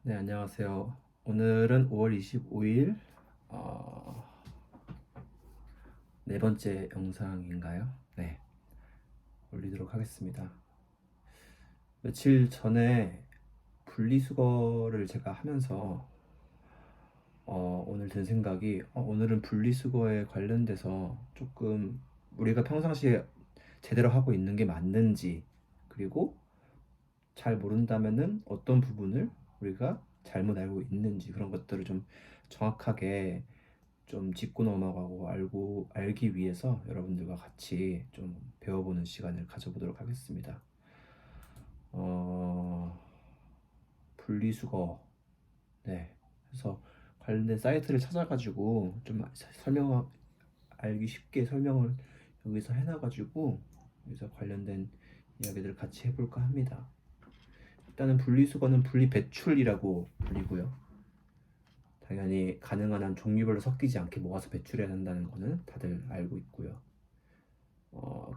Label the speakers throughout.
Speaker 1: 네, 안녕하세요. 오늘은 5월 25일 어, 네 번째 영상인가요? 네, 올리도록 하겠습니다. 며칠 전에 분리수거를 제가 하면서 오늘 든 생각이 오늘은 분리수거에 관련돼서 조금 우리가 평상시에 제대로 하고 있는 게 맞는지, 그리고 잘 모른다면은 어떤 부분을 우리가 잘못 알고 있는지, 그런 것들을 좀 정확하게 좀 짚고 넘어가고 알기 위해서 여러분들과 같이 좀 배워보는 시간을 가져보도록 하겠습니다. 어, 분리수거. 네. 그래서 관련된 사이트를 찾아가지고 좀 알기 쉽게 설명을 여기서 해놔가지고 여기서 관련된 이야기들을 같이 해볼까 합니다. 일단은 분리수거는 분리배출이라고 불리고요. 당연히 가능한 한 종류별로 섞이지 않게 모아서 배출해야 한다는 거는 다들 알고 있고요.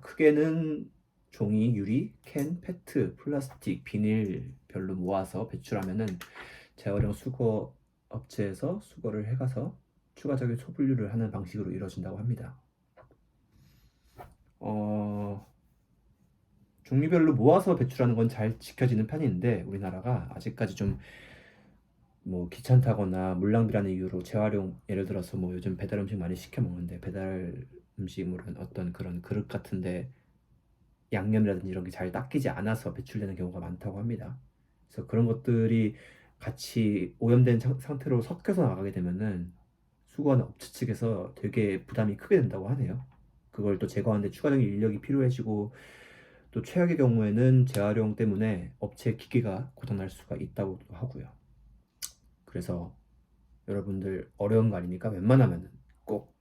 Speaker 1: 크게는 종이, 유리, 캔, 페트, 플라스틱, 비닐별로 모아서 배출하면은 재활용 수거 업체에서 수거를 해가서 추가적인 소분류를 하는 방식으로 이루어진다고 합니다. 어, 종류별로 모아서 배출하는 건 잘 지켜지는 편인데 우리나라가 아직까지 좀 뭐 귀찮다거나 물낭비라는 이유로 재활용, 예를 들어서 뭐 요즘 배달 음식 많이 시켜 먹는데 배달 음식물은 어떤 그런 그릇 같은데 양념이라든지 이런 게 잘 닦이지 않아서 배출되는 경우가 많다고 합니다. 그래서 그런 것들이 같이 오염된 상태로 섞여서 나가게 되면은 수거하는 업체 측에서 되게 부담이 크게 된다고 하네요. 그걸 또 제거하는데 추가적인 인력이 필요해지고, 또 최악의 경우에는 재활용 때문에 업체 기계가 고장날 수가 있다고 하고요. 그래서 여러분들 어려운 거 아니니까 웬만하면은 꼭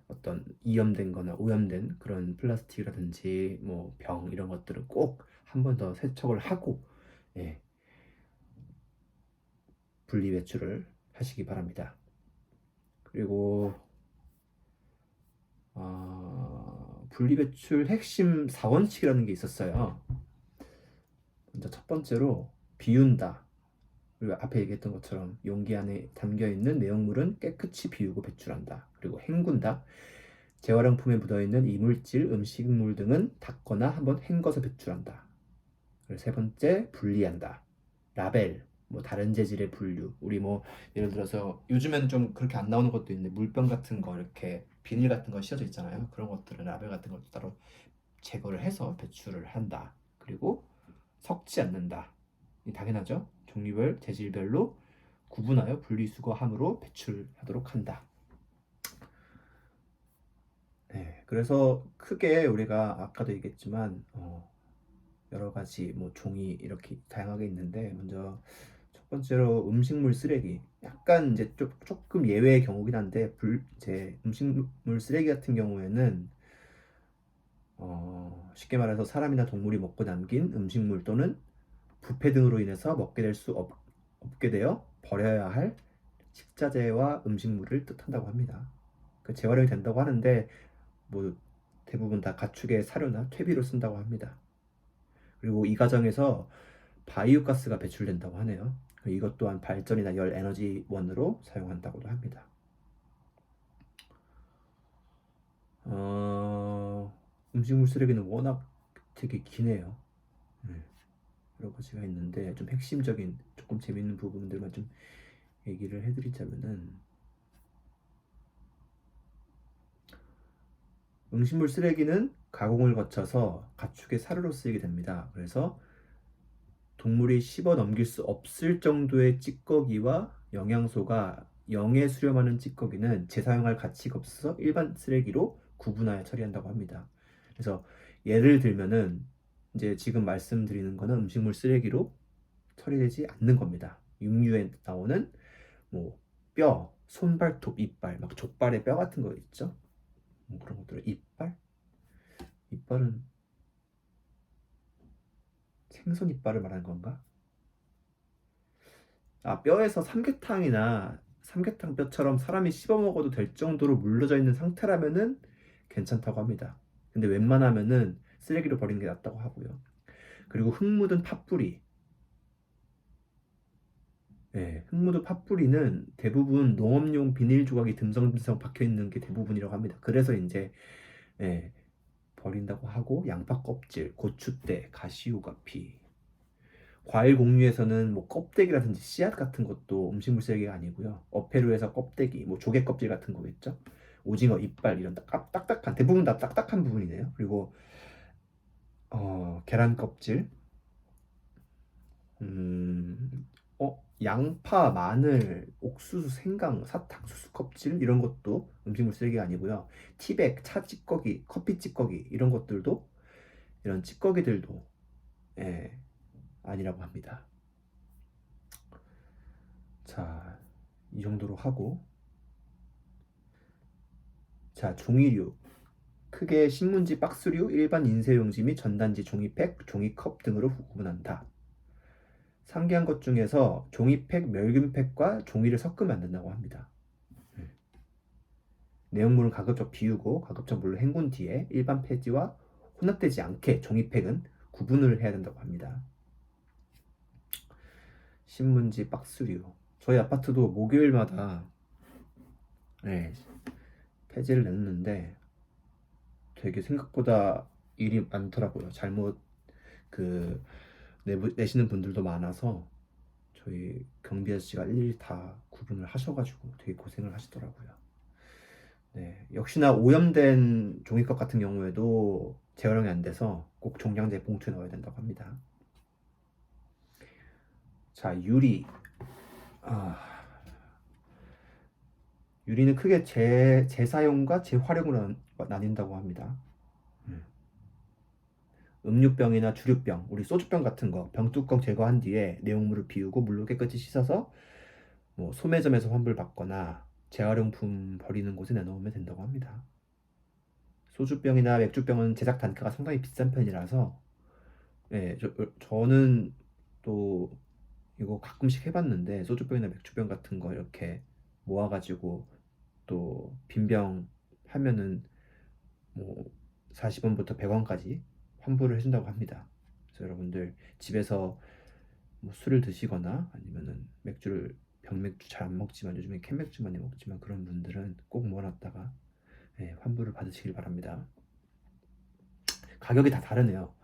Speaker 1: 어떤 이염된 거나 오염된 그런 플라스틱이라든지 뭐 병 이런 것들은 꼭 한 번 더 세척을 하고, 예, 분리 배출을 하시기 바랍니다. 그리고 분리 배출 핵심 4원칙이라는 게 있었어요. 먼저 첫 번째로 비운다. 그리고 앞에 얘기했던 것처럼 용기 안에 담겨 있는 내용물은 깨끗이 비우고 배출한다. 그리고 헹군다. 재활용품에 묻어있는 이물질, 음식물 등은 닦거나 한번 헹궈서 배출한다. 그리고 세 번째, 분리한다. 라벨, 뭐 다른 재질의 분류. 우리 뭐 예를 들어서 요즘에는 좀 그렇게 안 나오는 것도 있는데 물병 같은 거 이렇게 비닐 같은 거 씌워져 있잖아요. 그런 것들은 라벨 같은 것도 따로 제거를 해서 배출을 한다. 그리고 섞지 않는다. 당연하죠. 종류별, 재질별로 구분하여 분리수거함으로 배출하도록 한다. 네, 그래서 크게 우리가 아까도 얘기했지만 여러 가지 뭐 종이 이렇게 다양하게 있는데, 먼저 첫 번째로 음식물 쓰레기. 약간 이제 조금 예외의 경우긴 한데 이제 음식물 쓰레기 같은 경우에는 쉽게 말해서 사람이나 동물이 먹고 남긴 음식물 또는 부패 등으로 인해서 먹게 될 수 없게 되어 버려야 할 식자재와 음식물을 뜻한다고 합니다. 그 재활용이 된다고 하는데 뭐 대부분 다 가축의 사료나 퇴비로 쓴다고 합니다. 그리고 이 과정에서 바이오 가스가 배출된다고 하네요. 이것 또한 발전이나 열 에너지원으로 사용한다고도 합니다. 음식물 쓰레기는 워낙 되게 기네요. 네, 여러 가지가 있는데 좀 핵심적인 조금 재밌는 부분들만 좀 얘기를 해드리자면은, 음식물 쓰레기는 가공을 거쳐서 가축의 사료로 쓰이게 됩니다. 그래서 동물이 씹어 넘길 수 없을 정도의 찌꺼기와 영양소가 0에 수렴하는 찌꺼기는 재사용할 가치가 없어서 일반 쓰레기로 구분하여 처리한다고 합니다. 그래서 예를 들면은 이제 지금 말씀드리는 거는 음식물 쓰레기로 처리되지 않는 겁니다. 육류에 나오는 뭐 뼈, 손발톱, 이빨, 막 족발의 뼈 같은 거 있죠? 뭐 그런 것들은 이빨은 생선 이빨을 말하는 건가? 뼈에서 삼계탕 뼈처럼 사람이 씹어 먹어도 될 정도로 물러져 있는 상태라면은 괜찮다고 합니다. 근데 웬만하면은 쓰레기로 버리는 게 낫다고 하고요. 그리고 흙 묻은 팥뿌리, 예, 흙무드 팥뿌리는 대부분 농업용 비닐 조각이 듬성듬성 박혀 있는 게 대부분이라고 합니다. 그래서 이제 예, 버린다고 하고 양파 껍질, 고추대, 가시오가피, 과일 공유에서는 뭐 껍데기라든지 씨앗 같은 것도 음식물 쓰레기가 아니고요. 어패류에서 껍데기, 뭐 조개 껍질 같은 거겠죠. 오징어 이빨 이런 딱딱한 대부분 다 딱딱한 부분이네요. 그리고 계란 껍질, 음, 양파, 마늘, 옥수수, 생강, 사탕수수 껍질 이런 것도 음식물 쓰레기가 아니고요. 티백, 차 찌꺼기, 커피 찌꺼기 이런 것들도 이런 찌꺼기들도 예, 아니라고 합니다. 자, 이 정도로 하고 자, 종이류 크게 신문지, 박스류, 일반 인쇄용지 및 전단지, 종이팩, 종이컵 등으로 구분한다. 상기한 것 중에서 종이팩, 멸균팩과 종이를 섞으면 안 된다고 합니다. 내용물은 가급적 비우고 가급적 물로 헹군 뒤에 일반 폐지와 혼합되지 않게 종이팩은 구분을 해야 된다고 합니다. 신문지, 박스류. 저희 아파트도 목요일마다 네, 폐지를 냈는데 되게 생각보다 일이 많더라고요. 잘못 그 내시는 분들도 많아서 저희 경비 아저씨가 일일이 다 구분을 하셔가지고 되게 고생을 하시더라고요. 네, 역시나 오염된 종이컵 같은 경우에도 재활용이 안 돼서 꼭 종량제 봉투에 넣어야 된다고 합니다. 자, 유리. 아, 유리는 크게 재사용과 재활용으로 나뉜다고 합니다. 음료병이나 주류병, 우리 소주병 같은 거 병뚜껑 제거한 뒤에 내용물을 비우고 물로 깨끗이 씻어서 뭐 소매점에서 환불받거나 재활용품 버리는 곳에 내놓으면 된다고 합니다. 소주병이나 맥주병은 제작 단가가 상당히 비싼 편이라서 예, 저는 또 이거 가끔씩 해봤는데 소주병이나 맥주병 같은 거 이렇게 모아가지고 또 빈병 하면은 뭐 40원부터 100원까지 환불을 해준다고 합니다. 그래서 여러분들 집에서 뭐 술을 드시거나 아니면은 맥주를 병맥주 잘 안 먹지만 요즘에 캔맥주 많이 먹지만 그런 분들은 꼭 모아놨다가 예, 환불을 받으시길 바랍니다. 가격이 다 다르네요.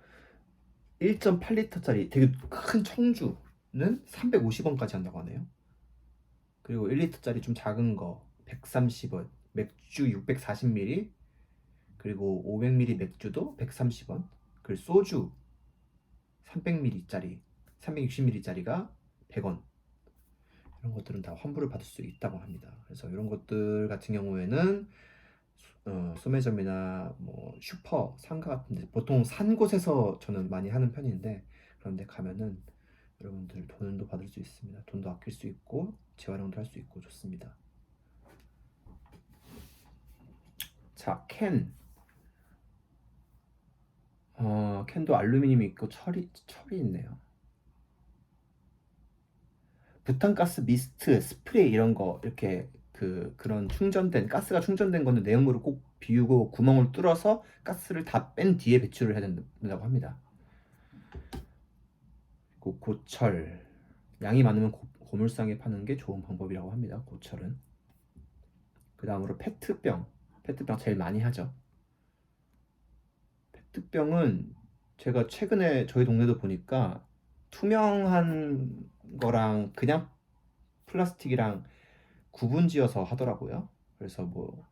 Speaker 1: 1.8리터짜리 되게 큰 청주는 350원까지 한다고 하네요. 그리고 1리터짜리 좀 작은 거 130원, 맥주 640ml, 그리고 500ml 맥주도 130원, 그리고 소주 300ml짜리, 360ml짜리가 100원. 이런 것들은 다 환불을 받을 수 있다고 합니다. 그래서 이런 것들 같은 경우에는 소매점이나 뭐 슈퍼, 상가 같은 데 보통 산 곳에서 저는 많이 하는 편인데 그런 데 가면은 여러분들 돈도 받을 수 있습니다. 돈도 아낄 수 있고 재활용도 할 수 있고 좋습니다. 자, 캔도 알루미늄이 있고 철이 있네요. 부탄가스 미스트, 스프레이 이런 거 이렇게 그런 충전된 가스가 충전된 거는 내용물을 꼭 비우고 구멍을 뚫어서 가스를 다 뺀 뒤에 배출을 해야 된다고 합니다. 그리고 고철 양이 많으면 고물상에 파는 게 좋은 방법이라고 합니다. 고철은. 그 다음으로 페트병 제일 많이 하죠. 페트병은 제가 최근에 저희 동네도 보니까 투명한 거랑 그냥 플라스틱이랑 구분지어서 하더라고요. 그래서 뭐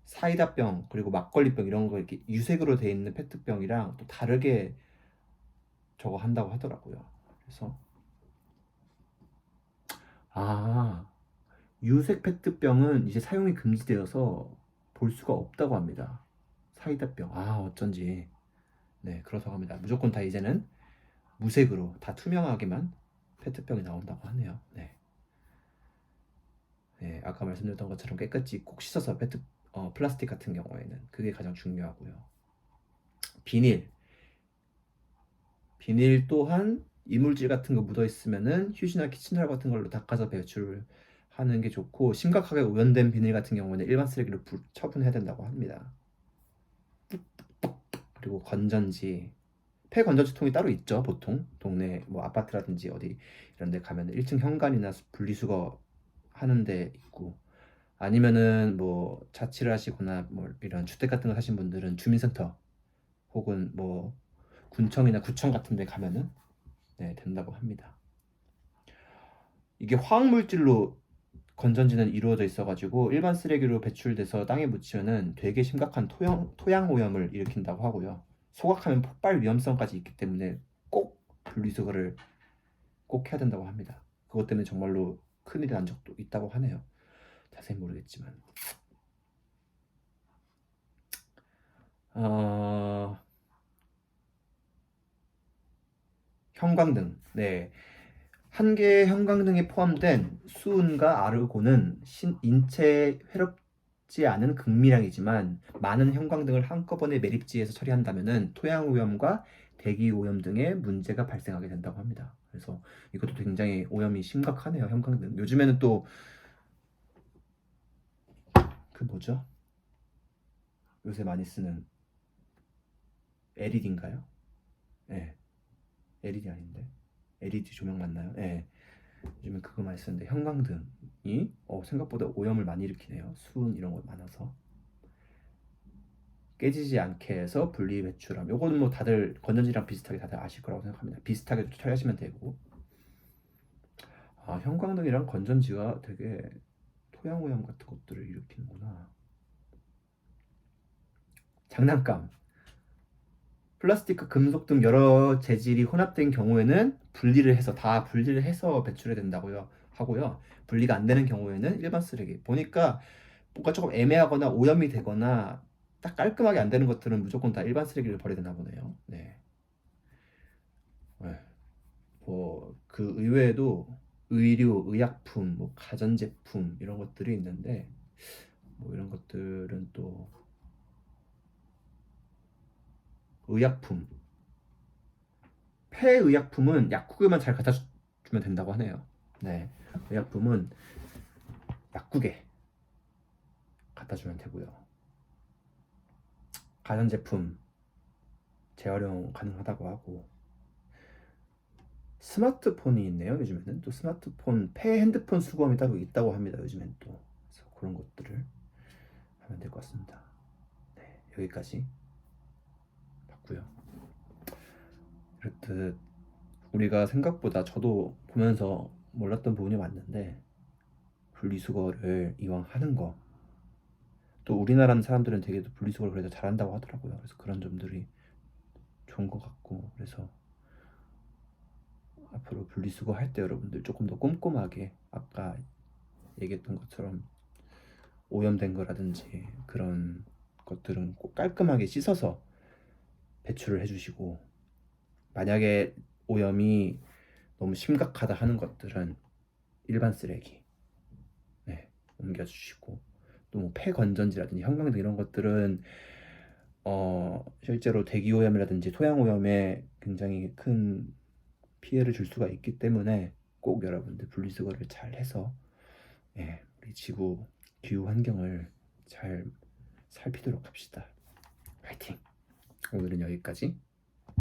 Speaker 1: 사이다병 그리고 막걸리병 이런 거 이렇게 유색으로 돼 있는 페트병이랑 또 다르게 저거 한다고 하더라고요. 그래서 아, 유색 페트병은 이제 사용이 금지되어서 볼 수가 없다고 합니다. 사이다병 어쩐지 네 그렇다고 합니다. 무조건 다 이제는 무색으로 다 투명하게만 페트병이 나온다고 하네요. 네. 네, 아까 말씀드렸던 것처럼 깨끗이 꼭 씻어서 플라스틱 같은 경우에는 그게 가장 중요하고요. 비닐 또한 이물질 같은 거 묻어 있으면은 휴지나 키친타올 같은 걸로 닦아서 배출을 하는 게 좋고 심각하게 오염된 비닐 같은 경우는 일반 쓰레기로 처분해야 된다고 합니다. 그리고 건전지 폐건전지통이 따로 있죠. 보통 동네 뭐 아파트라든지 어디 이런 데 가면 1층 현관이나 분리수거 하는 데 있고, 아니면은 뭐 자취를 하시거나 뭐 이런 주택 같은 거 사신 분들은 주민센터 혹은 뭐 군청이나 구청 같은 데 가면은 네, 된다고 합니다. 이게 화학물질로 건전지는 이루어져 있어가지고 일반 쓰레기로 배출돼서 땅에 묻히면은 되게 심각한 토양 오염을 일으킨다고 하고요. 소각하면 폭발 위험성까지 있기 때문에 꼭 분리수거를 꼭 해야 된다고 합니다. 그것 때문에 정말로 큰일이 난 적도 있다고 하네요. 자세히 모르겠지만. 어... 형광등. 네. 한 개의 형광등에 포함된 수은과 아르곤은 인체에 해롭지 않은 극미량이지만, 많은 형광등을 한꺼번에 매립지에서 처리한다면은 토양 오염과 대기 오염 등의 문제가 발생하게 된다고 합니다. 그래서 이것도 굉장히 오염이 심각하네요. 형광등. 요즘에는 또 그 뭐죠? 요새 많이 쓰는 LED인가요? 네, LED 아닌데. LED 조명 맞나요? 네. 요즘에 그거 많이 쓰는데 형광등이 생각보다 오염을 많이 일으키네요. 수은 이런 거 많아서. 깨지지 않게 해서 분리 배출함. 요거는 뭐 다들 건전지랑 비슷하게 다들 아실 거라고 생각합니다. 비슷하게 처리하시면 되고. 아, 형광등이랑 건전지가 되게 토양 오염 같은 것들을 일으키는구나. 장난감. 플라스틱, 금속 등 여러 재질이 혼합된 경우에는 분리를 해서 배출해야 된다고요 하고요. 분리가 안 되는 경우에는 일반 쓰레기. 보니까 뭔가 조금 애매하거나 오염이 되거나 딱 깔끔하게 안 되는 것들은 무조건 다 일반 쓰레기를 버려야 되나 보네요. 네. 네. 뭐그 의외에도 의류, 의약품, 뭐 가전제품 이런 것들이 있는데, 뭐 이런 것들은 또 의약품, 폐의약품은 약국에만 잘 갖다 주면 된다고 하네요. 네. 의약품은 약국에 갖다 주면 되고요. 가전제품 재활용 가능하다고 하고, 스마트폰이 있네요. 요즘에는 또 스마트폰 폐 핸드폰 수거함이 따로 있다고 합니다. 요즘엔 또. 그래서 그런 것들을 하면 될 것 같습니다. 네, 여기까지 봤고요. 그렇듯 우리가 생각보다, 저도 보면서 몰랐던 부분이 많는데, 분리수거를 이왕 하는 거, 또 우리나라 사람들은 되게 분리수거를 그래도 잘한다고 하더라고요. 그래서 그런 점들이 좋은 것 같고, 그래서 앞으로 분리수거 할 때 여러분들 조금 더 꼼꼼하게, 아까 얘기했던 것처럼 오염된 거라든지 그런 것들은 꼭 깔끔하게 씻어서 배출을 해주시고, 만약에 오염이 너무 심각하다 하는 것들은 일반 쓰레기 네, 옮겨주시고, 또 뭐 폐건전지라든지 형광등 이런 것들은 실제로 대기오염이라든지 토양오염에 굉장히 큰 피해를 줄 수가 있기 때문에 꼭 여러분들 분리수거를 잘 해서 우리 지구 기후 환경을 잘 살피도록 합시다. 파이팅! 오늘은 여기까지.